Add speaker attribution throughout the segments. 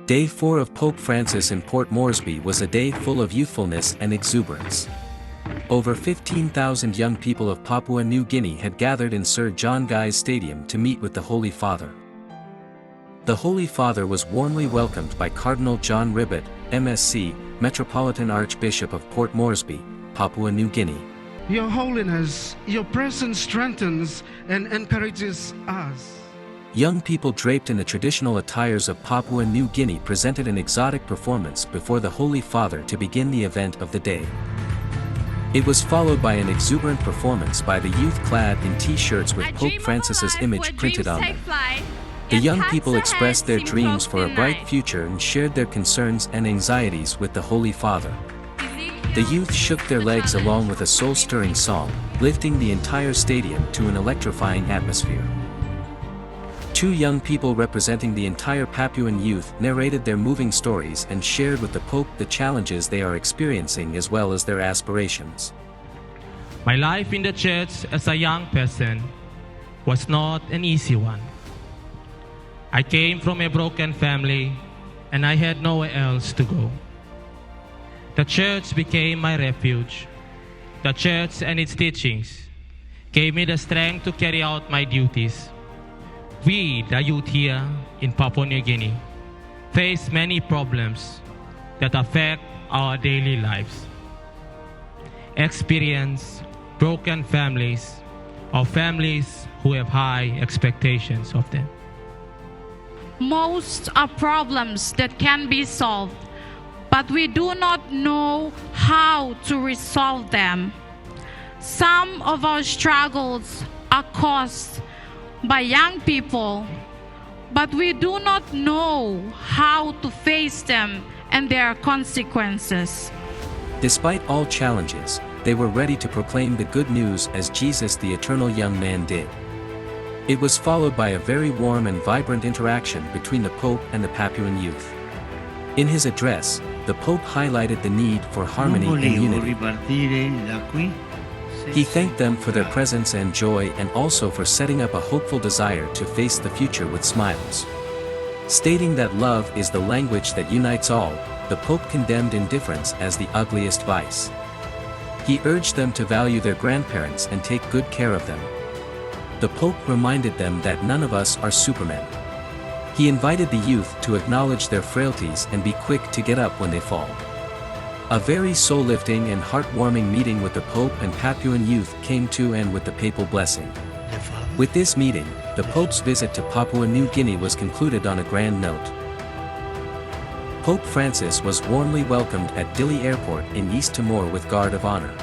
Speaker 1: Day 4 of Pope Francis in Port Moresby was a day full of youthfulness and exuberance. Over 15,000 young people of Papua New Guinea had gathered in Sir John Guise Stadium to meet with the Holy Father. The Holy Father was warmly welcomed by Cardinal John Ribbett, MSc, Metropolitan Archbishop of Port Moresby, Papua New Guinea.
Speaker 2: Your Holiness, your presence strengthens and encourages us.
Speaker 1: Young people draped in the traditional attires of Papua New Guinea presented an exotic performance before the Holy Father to begin the event of the day. It was followed by an exuberant performance by the youth clad in T-shirts with Pope Francis's image printed on them. The young people expressed their dreams for a bright future and shared their concerns and anxieties with the Holy Father. The youth shook their legs along with a soul-stirring song, lifting the entire stadium to an electrifying atmosphere. Two young people representing the entire Papuan youth narrated their moving stories and shared with the Pope the challenges they are experiencing as well as their aspirations.
Speaker 3: My life in the church as a young person was not an easy one. I came from a broken family and I had nowhere else to go. The church became my refuge. The church and its teachings gave me the strength to carry out my duties. We, the youth here in Papua New Guinea, face many problems that affect our daily lives. Experience broken families or families who have high expectations of them.
Speaker 4: Most are problems that can be solved, but we do not know how to resolve them. Some of our struggles are caused by young people, but we do not know how to face them and their consequences.
Speaker 1: Despite all challenges, they were ready to proclaim the good news as Jesus the eternal young man did. It was followed by a very warm and vibrant interaction between the Pope and the Papuan youth. In his address, the Pope highlighted the need for harmony and unity. He thanked them for their presence and joy and also for setting up a hopeful desire to face the future with smiles. Stating that love is the language that unites all, the Pope condemned indifference as the ugliest vice. He urged them to value their grandparents and take good care of them. The Pope reminded them that none of us are supermen. He invited the youth to acknowledge their frailties and be quick to get up when they fall. A very soul-lifting and heartwarming meeting with the Pope and Papuan youth came to and with the papal blessing. With this meeting, the Pope's visit to Papua New Guinea was concluded on a grand note. Pope Francis was warmly welcomed at Dili Airport in East Timor with guard of honor.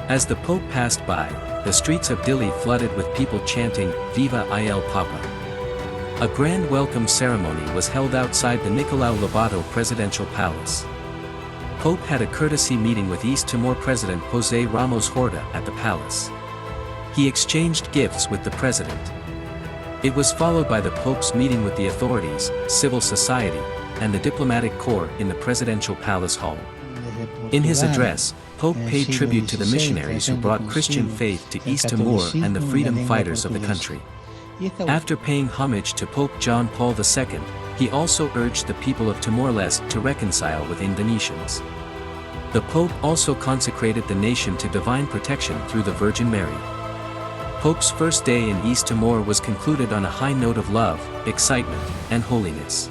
Speaker 1: As the Pope passed by, the streets of Dili flooded with people chanting, "Viva il Papa." A grand welcome ceremony was held outside the Nicolau Lobato Presidential Palace. Pope had a courtesy meeting with East Timor President José Ramos Horta at the palace. He exchanged gifts with the president. It was followed by the Pope's meeting with the authorities, civil society, and the diplomatic corps in the Presidential Palace Hall. In his address, Pope paid tribute to the missionaries who brought Christian faith to East Timor and the freedom fighters of the country. After paying homage to Pope John Paul II, he also urged the people of Timor-Leste to reconcile with Indonesians. The Pope also consecrated the nation to divine protection through the Virgin Mary. Pope's first day in East Timor was concluded on a high note of love, excitement, and holiness.